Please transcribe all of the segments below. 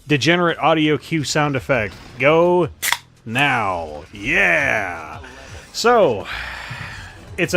degenerate audio cue sound effect. Go now. Yeah! So, it's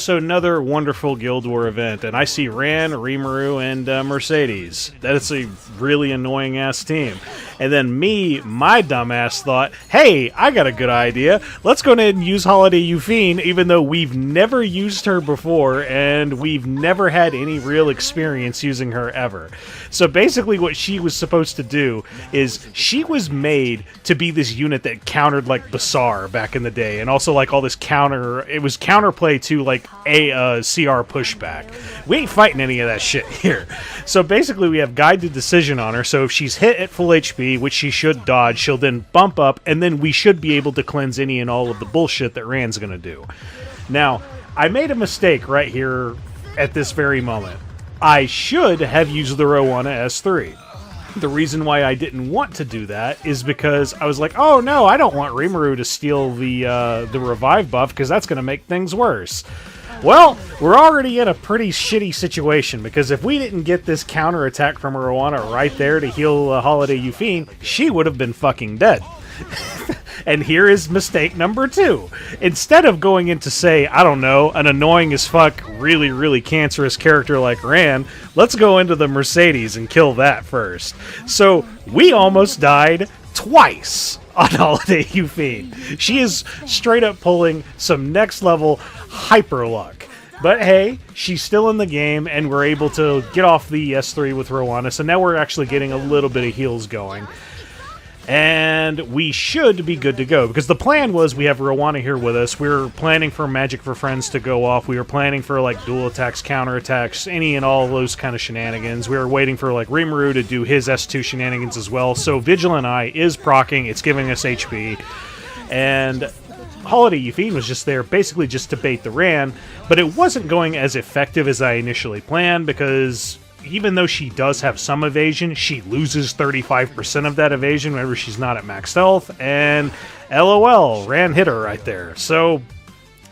another wonderful GuildWar event, and I see Ran, Rimuru, and Mercedes. That is a really annoying-ass team. And then my dumbass thought, hey, I got a good idea. Let's go ahead and use Holiday Yufine, even though we've never used her before, and we've never had any real experience using her ever. So basically what she was supposed to do is she was made to be this unit that countered, like, Bazaar back in the day, and also, like, all this it was counterplay to, like, a CR pushback. We ain't fighting any of that shit here. So basically we have guided decision on her, so if she's hit at full HP, which she should dodge, she'll then bump up, and then we should be able to cleanse any and all of the bullshit that Rand's gonna do. Now, I made a mistake right here at this very moment. I should have used the Roana S3. The reason why I didn't want to do that is because I was like, oh no, I don't want Rimuru to steal the revive buff, because that's gonna make things worse. Well, we're already in a pretty shitty situation, because if we didn't get this counterattack from Roana right there to heal Holiday Yufine, she would have been fucking dead. And here is mistake number 2. Instead of going into, say, I don't know, an annoying as fuck, really, really cancerous character like Ran, let's go into the Mercedes and kill that first. So, we almost died twice on Holiday Yufine. She is straight up pulling some next level hyper luck. But hey, she's still in the game, and we're able to get off the S3 with Roana, so now we're actually getting a little bit of heals going. And we should be good to go, because the plan was we have Roana here with us. We were planning for Magic for Friends to go off. We were planning for, like, dual attacks, counter attacks, any and all those kind of shenanigans. We were waiting for, like, Rimuru to do his S2 shenanigans as well. So Vigilant Eye is proccing. It's giving us HP. And Holiday Yufine was just there basically just to bait the Ran, but it wasn't going as effective as I initially planned, because even though she does have some evasion, she loses 35% of that evasion whenever she's not at max health, and LOL, Ran hit her right there. So,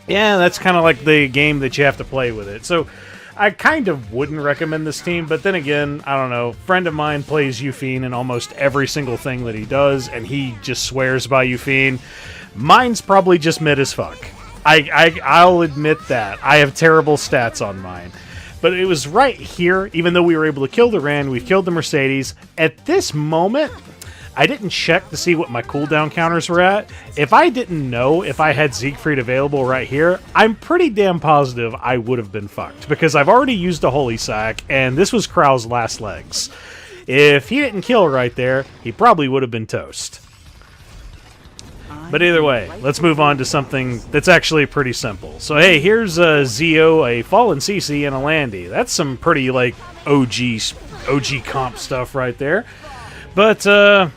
yeah, that's kind of like the game that you have to play with it. So, I kind of wouldn't recommend this team, but then again, I don't know, a friend of mine plays Yufine in almost every single thing that he does, and he just swears by Yufine. Mine's probably just mid as fuck. I'll admit that. I have terrible stats on mine. But it was right here, even though we were able to kill the Ran, we've killed the Mercedes. At this moment, I didn't check to see what my cooldown counters were at. If I didn't know if I had Siegfried available right here, I'm pretty damn positive I would have been fucked, because I've already used a Holy Sack, and this was Krau's last legs. If he didn't kill right there, he probably would have been toast. But either way, let's move on to something that's actually pretty simple. So hey, here's a Zio, a Fallen CC, and a Landy. That's some pretty, like, OG comp stuff right there. But,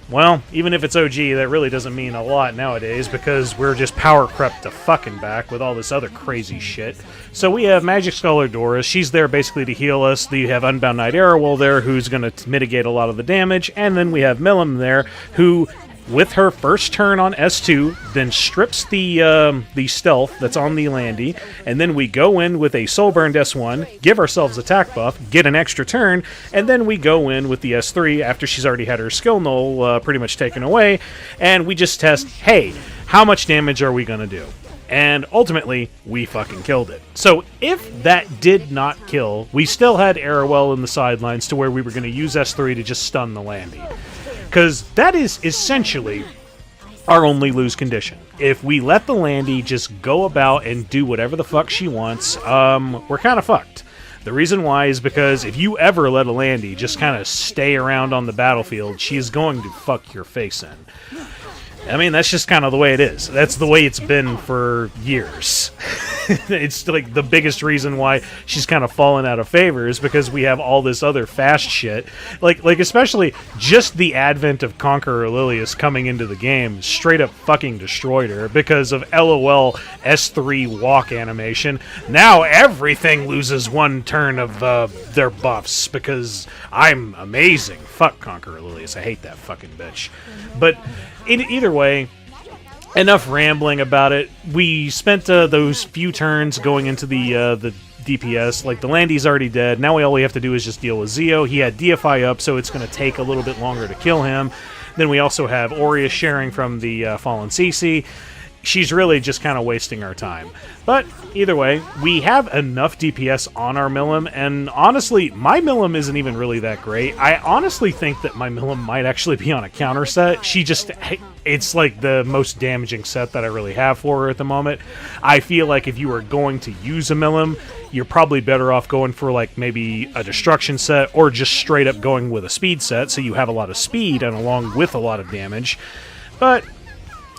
well, even if it's OG, that really doesn't mean a lot nowadays, because we're just power crept to fucking back with all this other crazy shit. So we have Magic Scholar Doris. She's there basically to heal us. You have Unbound Knight Arowell there, who's going to mitigate a lot of the damage. And then we have Milim there, who, with her first turn on S2, then strips the stealth that's on the Landy, and then we go in with a Soulburned S1, give ourselves attack buff, get an extra turn, and then we go in with the S3 after she's already had her skill null pretty much taken away, and we just test, hey, how much damage are we going to do? And ultimately, we fucking killed it. So if that did not kill, we still had Arowell in the sidelines to where we were going to use S3 to just stun the Landy. Because that is essentially our only lose condition. If we let the Landy just go about and do whatever the fuck she wants, we're kind of fucked. The reason why is because if you ever let a Landy just kind of stay around on the battlefield, she is going to fuck your face in. I mean, that's just kind of the way it is. That's the way it's been for years. It's like the biggest reason why she's kind of fallen out of favor is because we have all this other fast shit. Like especially just the advent of Conqueror Lilias coming into the game straight up fucking destroyed her because of LOL S3 walk animation. Now everything loses one turn of their buffs because I'm amazing. Fuck Conqueror Lilias. I hate that fucking bitch. But either way, enough rambling about it. We spent those few turns going into the DPS. Like, the Landy's already dead. Now all we have to do is just deal with Zio. He had DFI up, so it's going to take a little bit longer to kill him. Then we also have Aria sharing from the fallen CC. She's really just kind of wasting our time. But either way, we have enough DPS on our Milim, and honestly, my Milim isn't even really that great. I honestly think that my Milim might actually be on a counter set. It's like the most damaging set that I really have for her at the moment. I feel like if you were going to use a Milim, you're probably better off going for like maybe a destruction set, or just straight up going with a speed set, so you have a lot of speed and along with a lot of damage. But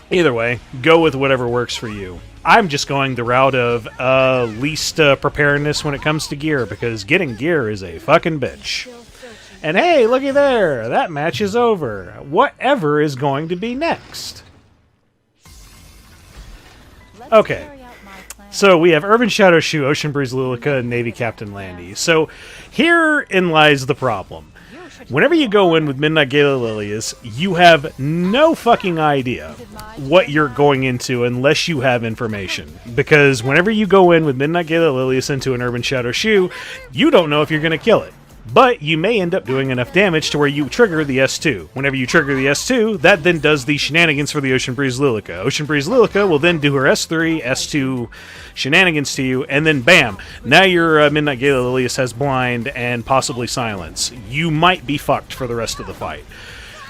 either way, go with whatever works for you. I'm just going the route of least preparedness when it comes to gear, because getting gear is a fucking bitch. And hey, looky there! That match is over. Whatever is going to be next? Okay. So we have Urban Shadow Choux, Ocean Breeze Luluca, and Navy Captain Landy. So herein lies the problem. Whenever you go in with Midnight Gala Lilias, you have no fucking idea what you're going into unless you have information. Because whenever you go in with Midnight Gala Lilias into an Urban Shadow Choux, you don't know if you're going to kill it. But you may end up doing enough damage to where you trigger the S2. Whenever you trigger the S2, that then does the shenanigans for the Ocean Breeze Luluca. Ocean Breeze Luluca will then do her S3, S2 shenanigans to you, and then bam, now your Midnight Gala Lilias has blind and possibly silence. You might be fucked for the rest of the fight.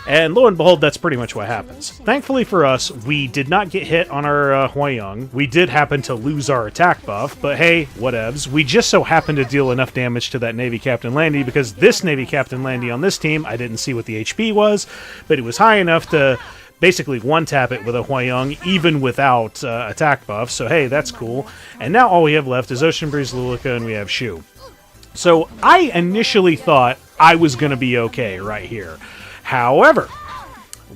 And lo and behold, that's pretty much what happens. Thankfully for us, we did not get hit on our Hwayoung. We did happen to lose our attack buff, but hey, whatevs. We just so happened to deal enough damage to that Navy Captain Landy, because this Navy Captain Landy on this team, I didn't see what the HP was, but it was high enough to basically one-tap it with a Hwayoung, even without attack buff, so hey, that's cool. And now all we have left is Ocean Breeze Luluca, and we have Choux. So I initially thought I was going to be okay right here. However,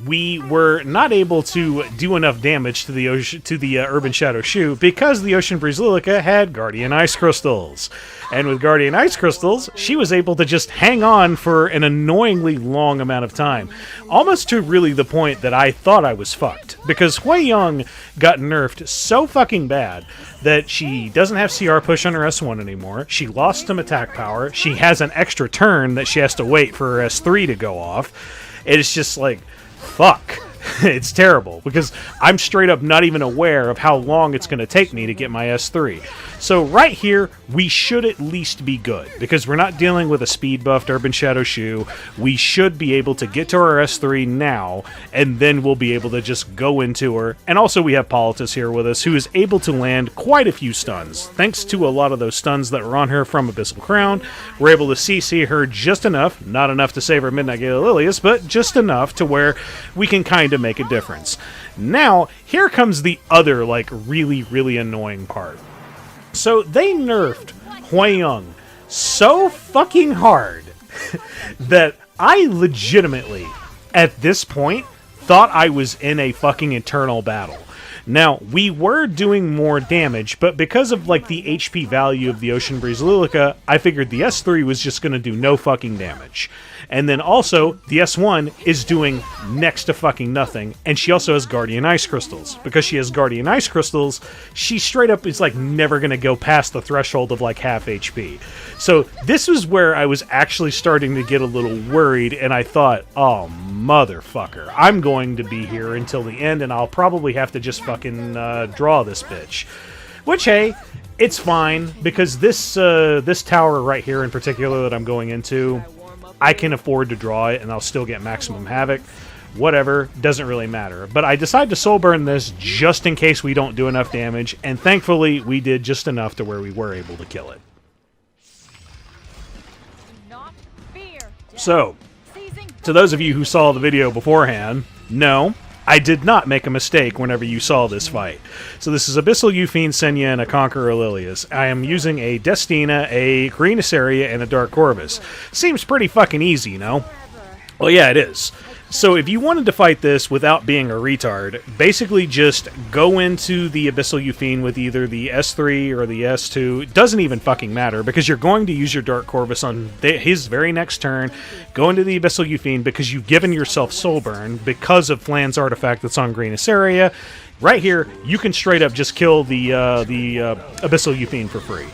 we were not able to do enough damage to the Urban Shadow Choux because the Ocean Breeze Luluca had Guardian Ice Crystals. And with Guardian Ice Crystals, she was able to just hang on for an annoyingly long amount of time. Almost to really the point that I thought I was fucked. Because Hwayoung got nerfed so fucking bad that she doesn't have CR push on her S1 anymore. She lost some attack power. She has an extra turn that she has to wait for her S3 to go off. It's just like, fuck. It's terrible, because I'm straight up not even aware of how long it's going to take me to get my S3. So right here, we should at least be good, because we're not dealing with a speed buffed Urban Shadow Choux. We should be able to get to our S3 now, and then we'll be able to just go into her. And also we have Politis here with us, who is able to land quite a few stuns. Thanks to a lot of those stuns that were on her from Abyssal Crown, we're able to CC her just enough, not enough to save her Midnight Gala Lilias, but just enough to where we can kind of make a difference. Now, here comes the other, like, really, really annoying part. So, they nerfed Hwayoung so fucking hard that I legitimately, at this point, thought I was in a fucking eternal battle. Now, we were doing more damage, but because of, like, the HP value of the Ocean Breeze Luluca, I figured the S3 was just going to do no fucking damage. And then also, the S1 is doing next to fucking nothing, and she also has Guardian Ice Crystals. Because she has Guardian Ice Crystals, she straight up is, like, never going to go past the threshold of, like, half HP. So, this was where I was actually starting to get a little worried, and I thought, oh, motherfucker, I'm going to be here until the end, and I'll probably have to just fucking draw this bitch. Which, hey, it's fine, because this tower right here in particular that I'm going into, I can afford to draw it, and I'll still get maximum havoc. Whatever, doesn't really matter. But I decided to soul burn this just in case we don't do enough damage, and thankfully we did just enough to where we were able to kill it. So, to those of you who saw the video beforehand, no, I did not make a mistake whenever you saw this fight. So this is Abyssal, Yufine, Senya, and a Conqueror Lilias. I am using a Destina, a green Iseria, and a dark Corvus. Seems pretty fucking easy, you know? Well, yeah, it is. So if you wanted to fight this without being a retard, basically just go into the Abyssal Yufine with either the S3 or the S2. It doesn't even fucking matter, because you're going to use your Dark Corvus on his very next turn. Go into the Abyssal Yufine because you've given yourself Soul Burn because of Flan's artifact that's on green Iseria. Right here, you can straight up just kill the Abyssal Yufine for free.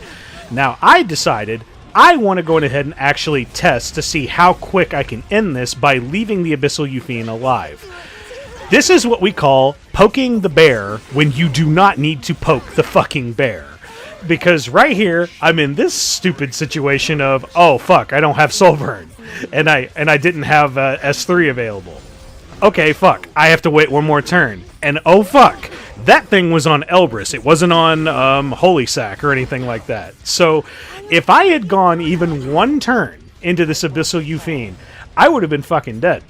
Now, I decided I want to go ahead and actually test to see how quick I can end this by leaving the Abyssal Yufine alive. This is what we call poking the bear when you do not need to poke the fucking bear. Because right here, I'm in this stupid situation of, oh fuck, I don't have Soul Burn. And I didn't have S3 available. Okay, fuck, I have to wait one more turn. And oh fuck, that thing was on Elbrus. It wasn't on Holy Sack or anything like that. So if I had gone even one turn into this Abyssal Yufine, I would have been fucking dead.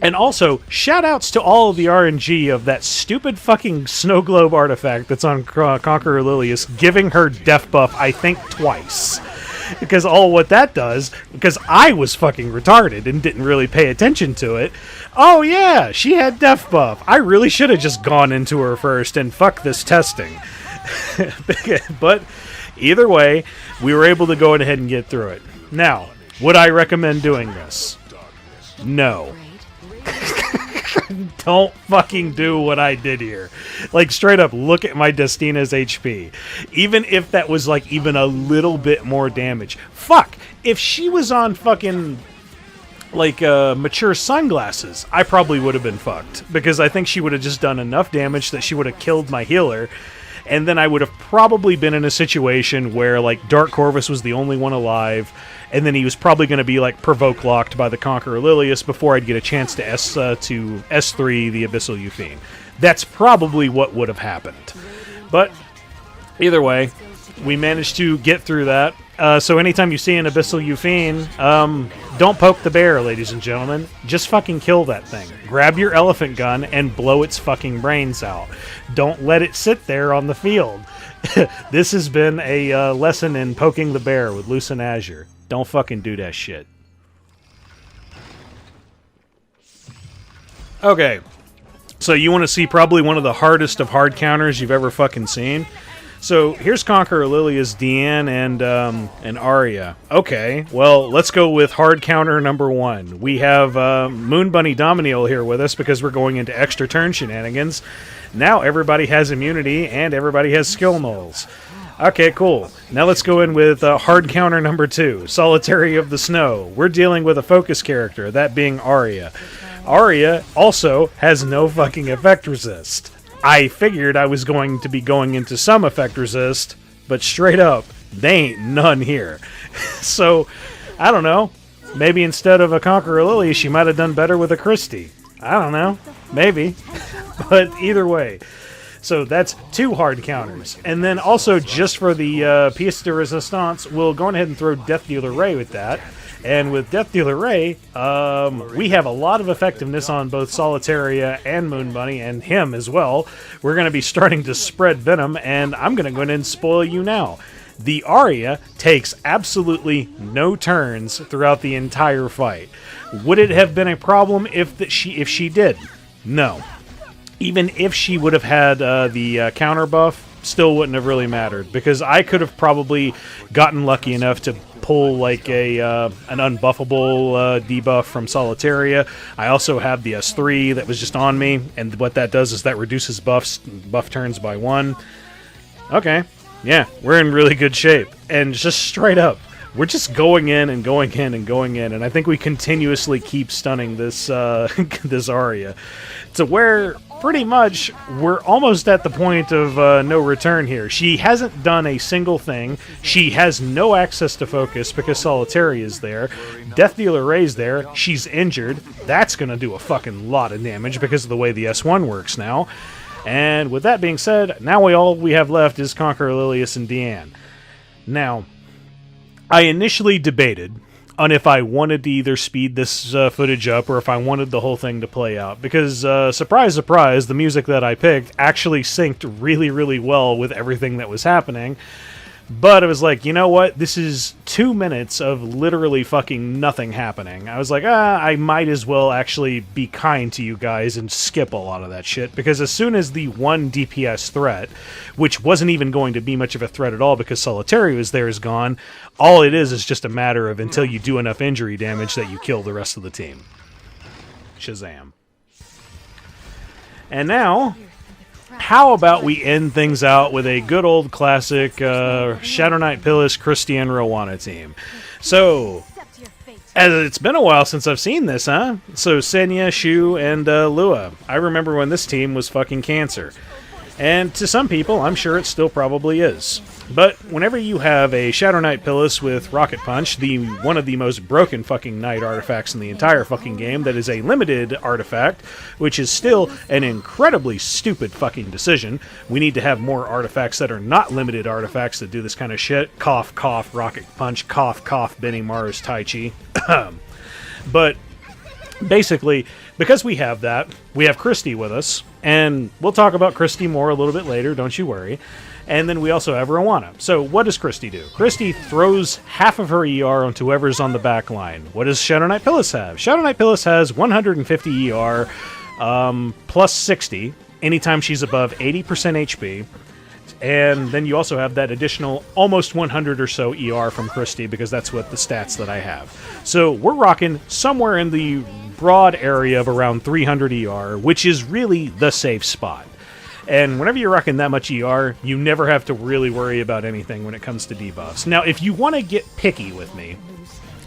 And also, shoutouts to all of the RNG of that stupid fucking snow globe artifact that's on Conqueror Lilias, giving her death buff, I think, twice. Because all what that does, because I was fucking retarded and didn't really pay attention to it, oh yeah, she had death buff. I really should have just gone into her first and fuck this testing. But either way, we were able to go ahead and get through it. Now, would I recommend doing this? No. Don't fucking do what I did here. Like, straight up, look at my Destina's HP. Even if that was, like, even a little bit more damage. Fuck! If she was on fucking, like, mature sunglasses, I probably would have been fucked. Because I think she would have just done enough damage that she would have killed my healer. And then I would have probably been in a situation where, like, Dark Corvus was the only one alive, and then he was probably going to be, like, provoke locked by the Conqueror Lilias before I'd get a chance to S3 the Abyssal Yufine. That's probably what would have happened. But either way, we managed to get through that. So anytime you see an Abyssal Yufine, don't poke the bear, ladies and gentlemen. Just fucking kill that thing. Grab your elephant gun and blow its fucking brains out. Don't let it sit there on the field. This has been a lesson in poking the bear with LucentAzure. Don't fucking do that shit. Okay. So you want to see probably one of the hardest of hard counters you've ever fucking seen? So here's Conqueror Lilias, Diene, and Aria. Okay, well, let's go with hard counter number one. We have Moon Bunny Dominiel here with us because we're going into extra turn shenanigans. Now everybody has immunity and everybody has skill nulls. Okay, cool. Now let's go in with hard counter number two, Solitaria of the Snow. We're dealing with a focus character, that being Aria. Aria also has no fucking effect resist. I figured I was going to be going into some effect resist, but straight up, they ain't none here. So, I don't know. Maybe instead of a Conqueror Lily, she might have done better with a Christy. I don't know. Maybe. But either way. So that's two hard counters. And then also, just for the pièce de resistance, we'll go ahead and throw Death Dealer Ray with that. And with Death Dealer Ray, we have a lot of effectiveness on both Solitaria and Moon Bunny, and him as well. We're going to be starting to spread venom, and I'm going to go ahead and spoil you now. The Aria takes absolutely no turns throughout the entire fight. Would it have been a problem if she did? No. Even if she would have had the counter buff, still wouldn't have really mattered, because I could have probably gotten lucky enough to pull like an unbuffable debuff from Solitaria. I also have the S3 that was just on me, and what that does is that reduces buff turns by 1. Okay, yeah, we're in really good shape. And just straight up, we're just going in and going in and going in, and I think we continuously keep stunning this this Aria to where pretty much we're almost at the point of no return here. She hasn't done a single thing. She has no access to focus because Solitaria is there. Death Dealer Ray's there. She's injured. That's going to do a fucking lot of damage because of the way the S1 works now. And with that being said, now all we have left is Conqueror Lilias and Diene. Now, I initially debated on if I wanted to either speed this footage up or if I wanted the whole thing to play out. Because, surprise, surprise, the music that I picked actually synced really, really well with everything that was happening. But I was like, you know what? This is 2 minutes of literally fucking nothing happening. I was like, I might as well actually be kind to you guys and skip a lot of that shit. Because as soon as the one DPS threat, which wasn't even going to be much of a threat at all because Solitaria was there, is gone, all it is just a matter of until you do enough injury damage that you kill the rest of the team. Shazam. And now, how about we end things out with a good old classic Shadow Knight Pyllis, Christy, and Roana team. So, as it's been a while since I've seen this, huh? So, Senya, Choux, and Lua. I remember when this team was fucking cancer. And to some people, I'm sure it still probably is. But whenever you have a Shadow Knight Pyllis with Rocket Punch, one of the most broken fucking Knight artifacts in the entire fucking game, that is a limited artifact, which is still an incredibly stupid fucking decision. We need to have more artifacts that are not limited artifacts that do this kind of shit. Cough, cough, Rocket Punch, cough, cough, Benny Mars, Tai Chi. But basically, because we have that, we have Christy with us, and we'll talk about Christy more a little bit later, don't you worry. And then we also have Roana. So what does Christy do? Christy throws half of her ER onto whoever's on the back line. What does Shadow Knight Pyllis have? Shadow Knight Pyllis has 150 ER plus 60 anytime she's above 80% HP. And then you also have that additional almost 100 or so ER from Christy, because that's what the stats that I have. So we're rocking somewhere in the broad area of around 300 ER, which is really the safe spot. And whenever you're rocking that much ER, you never have to really worry about anything when it comes to debuffs. Now, if you want to get picky with me,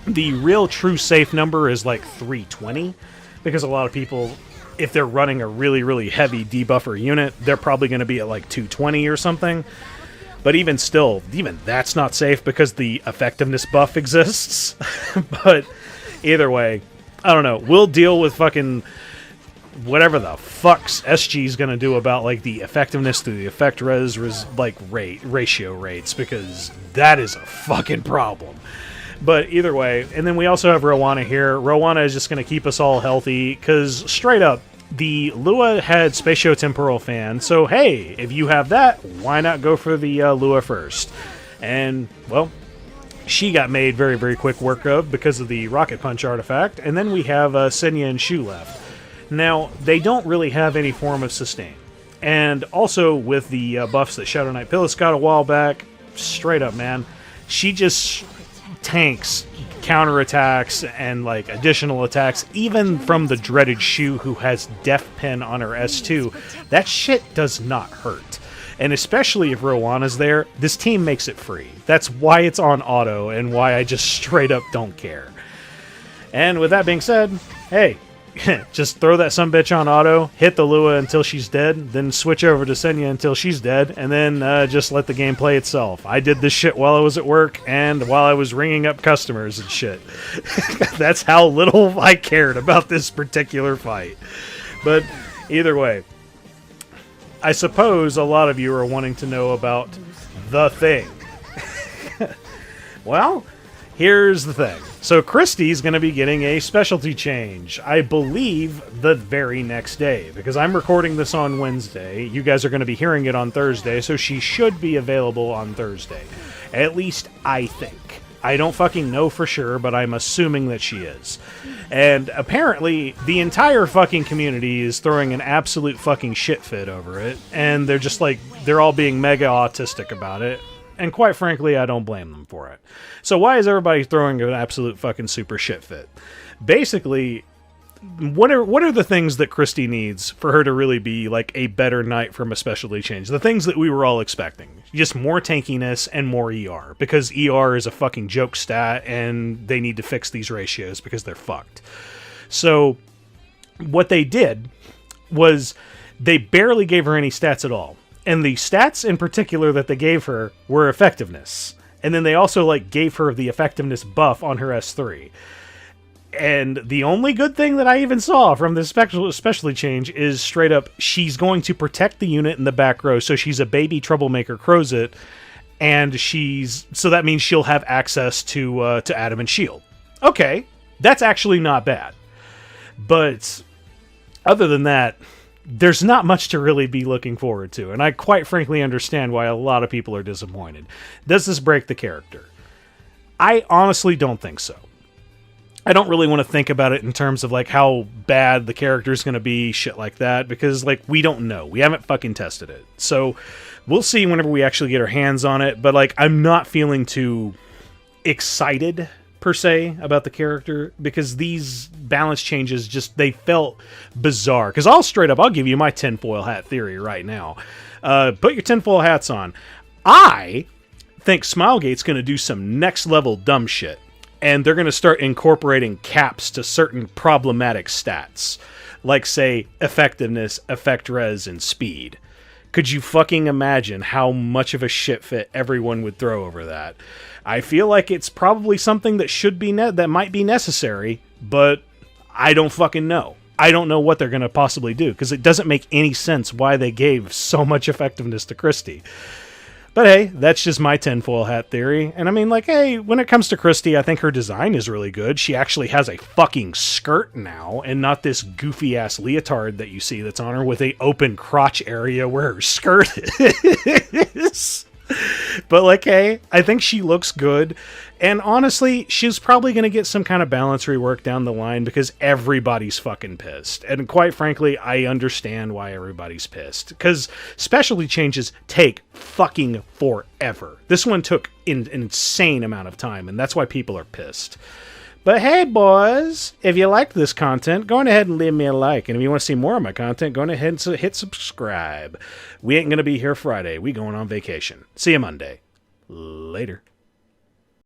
the real true safe number is like 320, because a lot of people, if they're running a really, really heavy debuffer unit, they're probably going to be at like 220 or something. But even still, even that's not safe because the effectiveness buff exists. But either way, I don't know. We'll deal with fucking whatever the fuck's SG is going to do about like the effectiveness to the effect ratio rates, because that is a fucking problem. But either way, and then we also have Roana here. Roana is just going to keep us all healthy, because straight up, the Lua had Spatio-Temporal Fan, so hey, if you have that, why not go for the Lua first? And, well, she got made very, very quick work of because of the Rocket Punch artifact, and then we have Senya and Choux left. Now, they don't really have any form of sustain. And also, with the buffs that Shadow Knight Pyllis got a while back, straight up, man, she just tanks counterattacks and like additional attacks, even from the dreaded Choux, who has Death Pin on her S2. That shit does not hurt. And especially if Roana's there, this team makes it free. That's why it's on auto, and why I just straight up don't care. And with that being said, hey, just throw that sumbitch on auto, hit the Lua until she's dead, then switch over to Senya until she's dead, and then just let the game play itself. I did this shit while I was at work and while I was ringing up customers and shit. That's how little I cared about this particular fight. But either way, I suppose a lot of you are wanting to know about the thing. Well, here's the thing. So Christy's going to be getting a specialty change, I believe, the very next day, because I'm recording this on Wednesday. You guys are going to be hearing it on Thursday, so she should be available on Thursday. At least I think. I don't fucking know for sure, but I'm assuming that she is. And apparently, the entire fucking community is throwing an absolute fucking shit fit over it, and they're just like, they're all being mega autistic about it. And quite frankly, I don't blame them for it. So why is everybody throwing an absolute fucking super shit fit? Basically, what are the things that Christy needs for her to really be like a better knight from a specialty change? The things that we were all expecting. Just more tankiness and more ER. Because ER is a fucking joke stat, and they need to fix these ratios because they're fucked. So what they did was they barely gave her any stats at all. And the stats in particular that they gave her were effectiveness. And then they also like gave her the effectiveness buff on her S3. And the only good thing that I even saw from this specialty change is straight up, she's going to protect the unit in the back row, so she's a baby troublemaker Crowsit, and so that means she'll have access to Adamant Shield. Okay, that's actually not bad. But other than that, there's not much to really be looking forward to, and I quite frankly understand why a lot of people are disappointed. Does this break the character? I honestly don't think so. I don't really want to think about it in terms of like how bad the character's going to be, shit like that, because like we don't know. We haven't fucking tested it. So we'll see whenever we actually get our hands on it, but like I'm not feeling too excited per se, about the character, because these balance changes they felt bizarre. Because I'll give you my tinfoil hat theory right now. Put your tinfoil hats on. I think Smilegate's going to do some next level dumb shit. And they're going to start incorporating caps to certain problematic stats. Like, say, effectiveness, effect res, and speed. Could you fucking imagine how much of a shit fit everyone would throw over that? I feel like it's probably something that that might be necessary, but I don't fucking know. I don't know what they're going to possibly do, because it doesn't make any sense why they gave so much effectiveness to Christy. But hey, that's just my tinfoil hat theory. And I mean, like, hey, when it comes to Christy, I think her design is really good. She actually has a fucking skirt now, and not this goofy-ass leotard that you see that's on her with a open crotch area where her skirt is. But, like, hey, I think she looks good. And honestly, she's probably going to get some kind of balance rework down the line because everybody's fucking pissed. And quite frankly, I understand why everybody's pissed. Because specialty changes take fucking forever. This one took an insane amount of time, and that's why people are pissed. But hey, boys, if you liked this content, go on ahead and leave me a like. And if you want to see more of my content, go on ahead and hit subscribe. We ain't going to be here Friday. We going on vacation. See you Monday. Later.